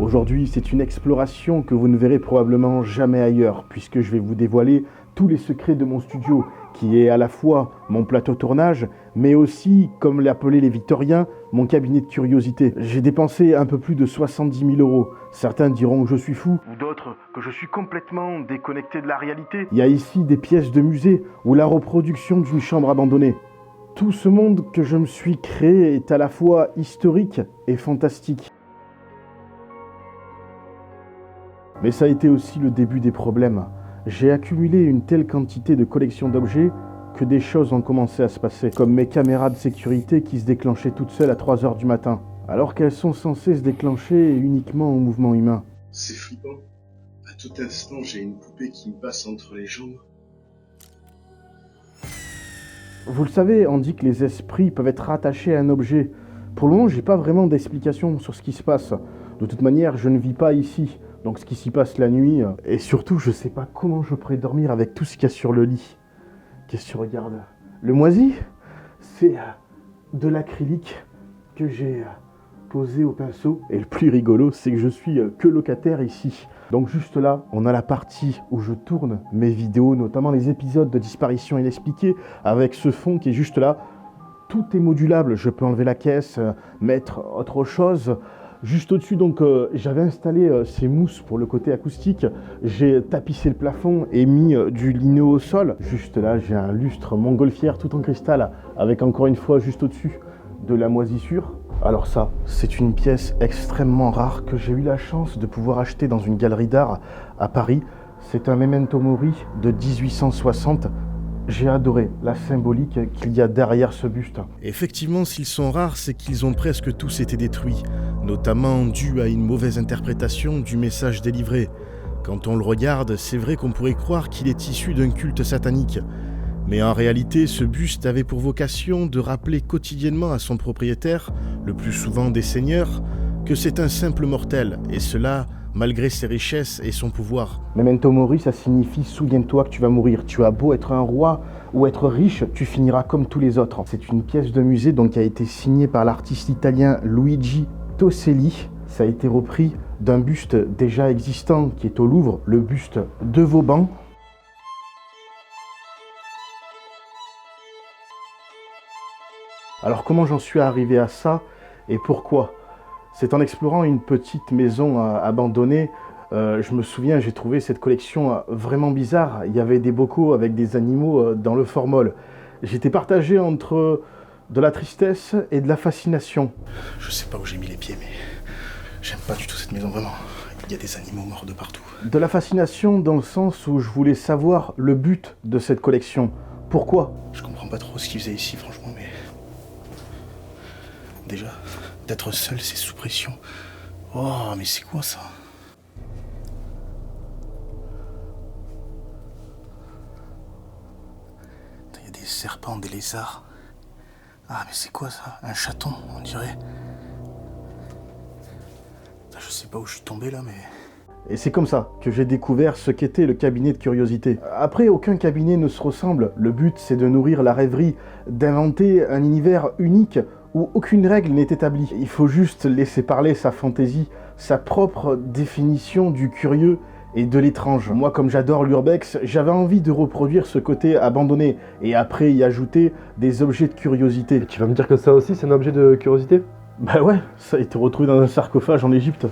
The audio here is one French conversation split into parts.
Aujourd'hui, c'est une exploration que vous ne verrez probablement jamais ailleurs, puisque je vais vous dévoiler tous les secrets de mon studio, qui est à la fois mon plateau tournage, mais aussi, comme l'appelaient les Victoriens, mon cabinet de curiosité. J'ai dépensé un peu plus de 70 000 euros. Certains diront que je suis fou, ou d'autres que je suis complètement déconnecté de la réalité. Il y a ici des pièces de musée, ou la reproduction d'une chambre abandonnée. Tout ce monde que je me suis créé est à la fois historique et fantastique. Mais ça a été aussi le début des problèmes. J'ai accumulé une telle quantité de collections d'objets que des choses ont commencé à se passer, comme mes caméras de sécurité qui se déclenchaient toutes seules à 3 h du matin, alors qu'elles sont censées se déclencher uniquement au mouvement humain. C'est flippant. À tout instant, j'ai une poupée qui me passe entre les jambes. Vous le savez, on dit que les esprits peuvent être rattachés à un objet. Pour le moment, j'ai pas vraiment d'explication sur ce qui se passe. De toute manière, je ne vis pas ici. Donc ce qui s'y passe la nuit, et surtout je sais pas comment je pourrais dormir avec tout ce qu'il y a sur le lit. Qu'est-ce que tu regardes? Le moisi, c'est de l'acrylique que j'ai posé au pinceau. Et le plus rigolo, c'est que je suis que locataire ici. Donc juste là, on a la partie où je tourne mes vidéos, notamment les épisodes de Disparition Inexpliquée, avec ce fond qui est juste là. Tout est modulable, je peux enlever la caisse, mettre autre chose. Juste au-dessus, donc, j'avais installé ces mousses pour le côté acoustique. J'ai tapissé le plafond et mis du linéo au sol. Juste là, j'ai un lustre montgolfière tout en cristal, avec encore une fois, juste au-dessus, de la moisissure. Alors ça, c'est une pièce extrêmement rare que j'ai eu la chance de pouvoir acheter dans une galerie d'art à Paris. C'est un memento mori de 1860. J'ai adoré la symbolique qu'il y a derrière ce buste. Effectivement, s'ils sont rares, c'est qu'ils ont presque tous été détruits, notamment dû à une mauvaise interprétation du message délivré. Quand on le regarde, c'est vrai qu'on pourrait croire qu'il est issu d'un culte satanique. Mais en réalité, ce buste avait pour vocation de rappeler quotidiennement à son propriétaire, le plus souvent des seigneurs, que c'est un simple mortel, et cela malgré ses richesses et son pouvoir. Memento mori, ça signifie « souviens-toi que tu vas mourir ». Tu as beau être un roi ou être riche, tu finiras comme tous les autres. C'est une pièce de musée donc, qui a été signée par l'artiste italien Luigi Toselli. Ça a été repris d'un buste déjà existant qui est au Louvre, le buste de Vauban. Alors comment j'en suis arrivé à ça et pourquoi ? C'est en explorant une petite maison abandonnée, je me souviens, j'ai trouvé cette collection vraiment bizarre. Il y avait des bocaux avec des animaux dans le formol. J'étais partagé entre de la tristesse et de la fascination. Je sais pas où j'ai mis les pieds, mais j'aime pas du tout cette maison, vraiment. Il y a des animaux morts de partout. De la fascination dans le sens où je voulais savoir le but de cette collection. Pourquoi ? Je comprends pas trop ce qu'ils faisaient ici, franchement, mais... Déjà, d'être seul, c'est sous pression. Oh, mais c'est quoi ça ? Il y a des serpents, des lézards. Ah, mais c'est quoi ça ? Un chaton, on dirait. Je sais pas où je suis tombé là, mais... Et c'est comme ça que j'ai découvert ce qu'était le cabinet de curiosité. Après, aucun cabinet ne se ressemble. Le but, c'est de nourrir la rêverie, d'inventer un univers unique où aucune règle n'est établie. Il faut juste laisser parler sa fantaisie, sa propre définition du curieux et de l'étrange. Moi, comme j'adore l'urbex, j'avais envie de reproduire ce côté abandonné et après y ajouter des objets de curiosité. Et tu vas me dire que ça aussi, c'est un objet de curiosité ? Bah ouais, ça a été retrouvé dans un sarcophage en Égypte.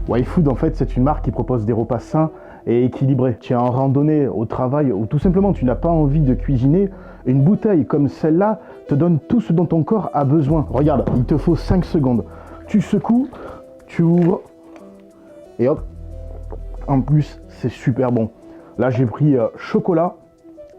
YFood, en fait, c'est une marque qui propose des repas sains et équilibrés. Tu es en randonnée, au travail, ou tout simplement tu n'as pas envie de cuisiner, une bouteille comme celle-là te donne tout ce dont ton corps a besoin. Regarde, il te faut 5 secondes. Tu secoues, tu ouvres, et hop. En plus, c'est super bon. Là, j'ai pris chocolat.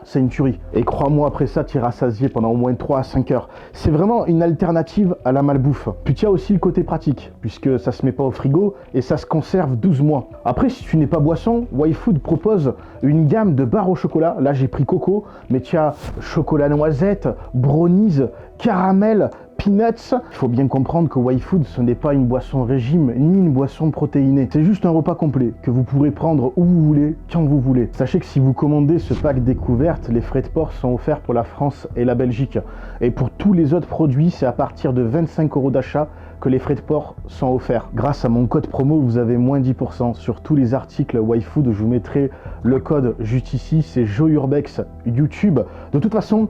C'est une tuerie. Et crois-moi, après ça, tu iras rassasié pendant au moins 3 à 5 heures. C'est vraiment une alternative à la malbouffe. Puis tu as aussi le côté pratique, puisque ça se met pas au frigo et ça se conserve 12 mois. Après, si tu n'es pas boisson, YFood propose une gamme de barres au chocolat. Là, j'ai pris coco, mais tu as chocolat noisette, brownies, caramel, peanuts. Il faut bien comprendre que YFood, ce n'est pas une boisson régime ni une boisson protéinée. C'est juste un repas complet que vous pourrez prendre où vous voulez, quand vous voulez. Sachez que si vous commandez ce pack découverte, les frais de port sont offerts pour la France et la Belgique. Et pour tous les autres produits, c'est à partir de 25 € d'achat que les frais de port sont offerts. Grâce à mon code promo, vous avez moins 10% sur tous les articles YFood. Je vous mettrai le code juste ici, c'est JoeUrbex YouTube. De toute façon,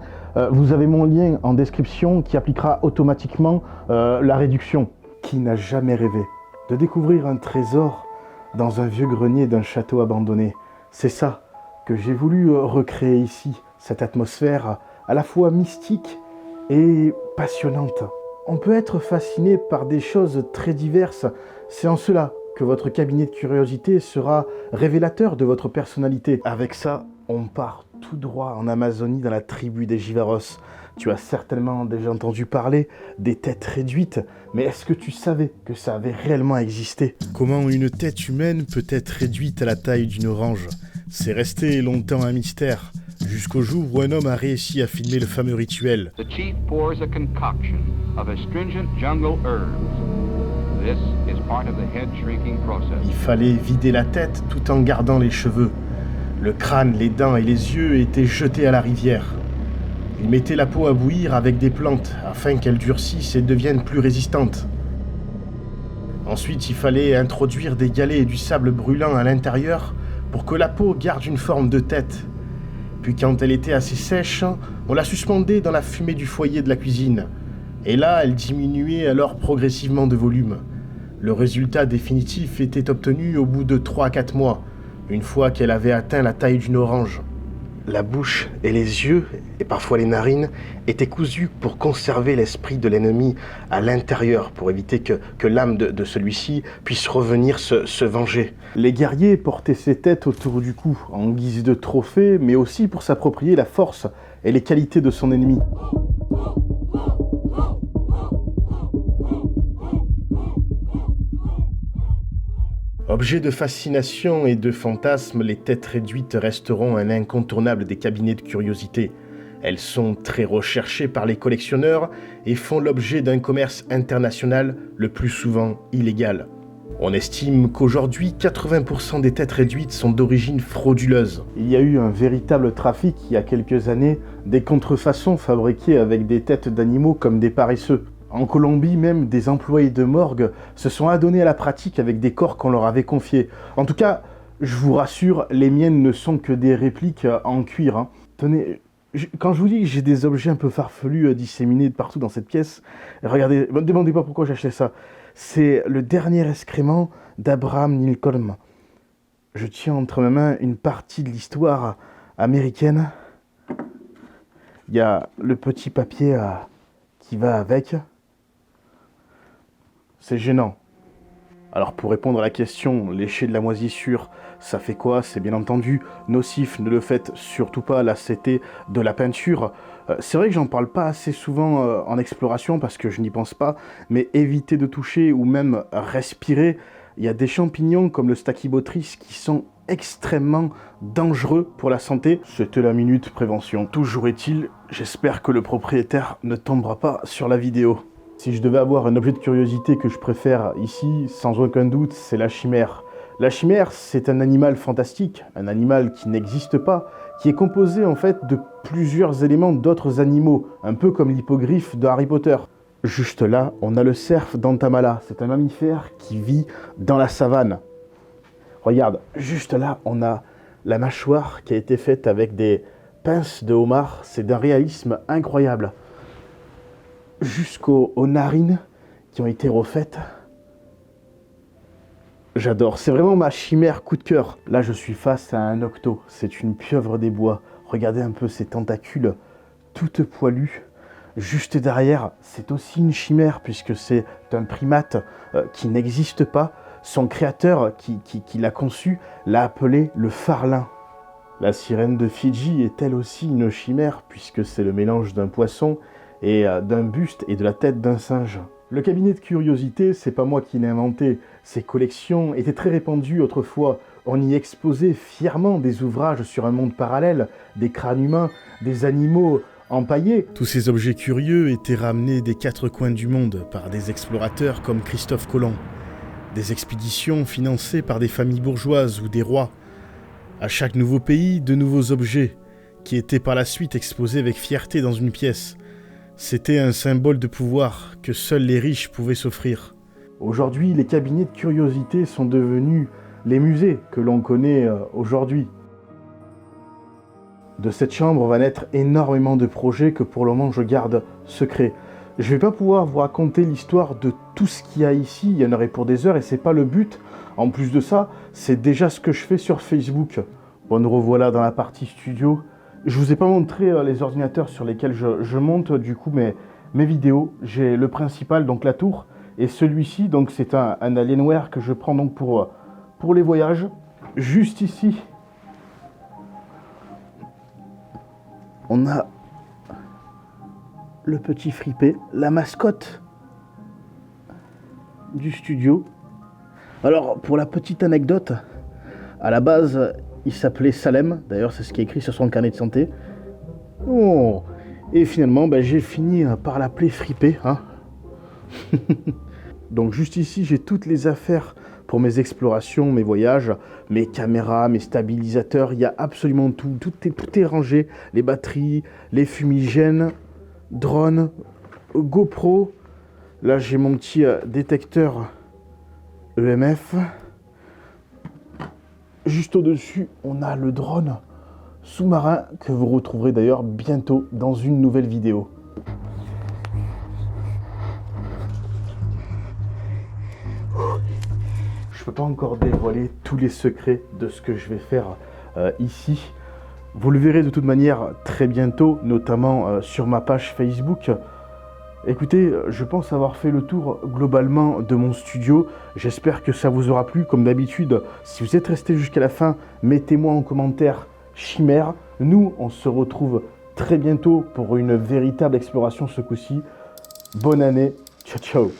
vous avez mon lien en description qui appliquera automatiquement la réduction. Qui n'a jamais rêvé de découvrir un trésor dans un vieux grenier d'un château abandonné? C'est ça que j'ai voulu recréer ici, cette atmosphère à la fois mystique et passionnante. On peut être fasciné par des choses très diverses. C'est en cela que votre cabinet de curiosité sera révélateur de votre personnalité. Avec ça, on part tout droit en Amazonie dans la tribu des Jivaros. Tu as certainement déjà entendu parler des têtes réduites, mais est-ce que tu savais que ça avait réellement existé? Comment une tête humaine peut être réduite à la taille d'une orange? C'est resté longtemps un mystère, jusqu'au jour où un homme a réussi à filmer le fameux rituel. The chief pours a concoction of astringent jungle herbs. This is part of the head shrinking process. Il fallait vider la tête tout en gardant les cheveux. Le crâne, les dents et les yeux étaient jetés à la rivière. Il mettait la peau à bouillir avec des plantes afin qu'elle durcisse et devienne plus résistante. Ensuite, il fallait introduire des galets et du sable brûlant à l'intérieur pour que la peau garde une forme de tête. Puis quand elle était assez sèche, on la suspendait dans la fumée du foyer de la cuisine. Et là, elle diminuait alors progressivement de volume. Le résultat définitif était obtenu au bout de 3 à 4 mois, une fois qu'elle avait atteint la taille d'une orange. La bouche et les yeux, et parfois les narines, étaient cousus pour conserver l'esprit de l'ennemi à l'intérieur, pour éviter que l'âme de celui-ci puisse revenir se venger. Les guerriers portaient ces têtes autour du cou, en guise de trophée, mais aussi pour s'approprier la force et les qualités de son ennemi. Objet de fascination et de fantasme, les têtes réduites resteront un incontournable des cabinets de curiosité. Elles sont très recherchées par les collectionneurs et font l'objet d'un commerce international, le plus souvent illégal. On estime qu'aujourd'hui, 80% des têtes réduites sont d'origine frauduleuse. Il y a eu un véritable trafic il y a quelques années, des contrefaçons fabriquées avec des têtes d'animaux comme des paresseux. En Colombie, même, des employés de morgue se sont adonnés à la pratique avec des corps qu'on leur avait confiés. En tout cas, je vous rassure, les miennes ne sont que des répliques en cuir. Tenez, quand je vous dis que j'ai des objets un peu farfelus disséminés de partout dans cette pièce, regardez, ne me demandez pas pourquoi j'ai acheté ça. C'est le dernier excrément d'Abraham Lincoln. Je tiens entre mes mains une partie de l'histoire américaine. Il y a le petit papier qui va avec. C'est gênant. Alors pour répondre à la question, lécher de la moisissure, ça fait quoi? C'est bien entendu nocif, ne le faites surtout pas, là c'était de la peinture. C'est vrai que j'en parle pas assez souvent en exploration parce que je n'y pense pas, mais évitez de toucher ou même respirer. Il y a des champignons comme le Stachybotrys qui sont extrêmement dangereux pour la santé. C'était la minute prévention. Toujours est-il, j'espère que le propriétaire ne tombera pas sur la vidéo. Si je devais avoir un objet de curiosité que je préfère ici, sans aucun doute, c'est la chimère. La chimère, c'est un animal fantastique, un animal qui n'existe pas, qui est composé en fait de plusieurs éléments d'autres animaux, un peu comme l'hippogriffe de Harry Potter. Juste là, on a le cerf d'Antamala, c'est un mammifère qui vit dans la savane. Regarde, juste là, on a la mâchoire qui a été faite avec des pinces de homard, c'est d'un réalisme incroyable. Jusqu'aux narines qui ont été refaites. J'adore, c'est vraiment ma chimère coup de cœur. Là, je suis face à un octo, c'est une pieuvre des bois. Regardez un peu ses tentacules, toutes poilues. Juste derrière, c'est aussi une chimère, puisque c'est un primate qui n'existe pas. Son créateur, qui l'a conçu, l'a appelé le Farlin. La sirène de Fidji est elle aussi une chimère, puisque c'est le mélange d'un poisson et d'un buste et de la tête d'un singe. Le cabinet de curiosité, c'est pas moi qui l'ai inventé. Ces collections étaient très répandues autrefois. On y exposait fièrement des ouvrages sur un monde parallèle, des crânes humains, des animaux empaillés. Tous ces objets curieux étaient ramenés des 4 coins du monde par des explorateurs comme Christophe Colomb. Des expéditions financées par des familles bourgeoises ou des rois. À chaque nouveau pays, de nouveaux objets, qui étaient par la suite exposés avec fierté dans une pièce. C'était un symbole de pouvoir que seuls les riches pouvaient s'offrir. Aujourd'hui, les cabinets de curiosité sont devenus les musées que l'on connaît aujourd'hui. De cette chambre va naître énormément de projets que pour le moment je garde secrets. Je vais pas pouvoir vous raconter l'histoire de tout ce qu'il y a ici, il y en aurait pour des heures et c'est pas le but. En plus de ça, c'est déjà ce que je fais sur Facebook. Bon, nous revoilà dans la partie studio. Je vous ai pas montré les ordinateurs sur lesquels je monte du coup mes vidéos. J'ai le principal, donc la tour, et celui-ci, donc c'est un Alienware que je prends donc pour les voyages. Juste ici, on a le petit fripé, la mascotte du studio. Alors, pour la petite anecdote, à la base, il s'appelait Salem. D'ailleurs, c'est ce qui est écrit sur son carnet de santé. Oh. Et finalement, j'ai fini par l'appeler fripé. Hein. Donc, juste ici, j'ai toutes les affaires pour mes explorations, mes voyages, mes caméras, mes stabilisateurs. Il y a absolument tout. Tout est rangé. Les batteries, les fumigènes, drone, GoPro. Là, j'ai mon petit détecteur EMF. Juste au-dessus, on a le drone sous-marin que vous retrouverez d'ailleurs bientôt dans une nouvelle vidéo. Je ne peux pas encore dévoiler tous les secrets de ce que je vais faire ici. Vous le verrez de toute manière très bientôt, notamment sur ma page Facebook. Écoutez, je pense avoir fait le tour globalement de mon studio. J'espère que ça vous aura plu. Comme d'habitude, si vous êtes resté jusqu'à la fin, mettez-moi en commentaire Chimère. Nous, on se retrouve très bientôt pour une véritable exploration ce coup-ci. Bonne année. Ciao, ciao.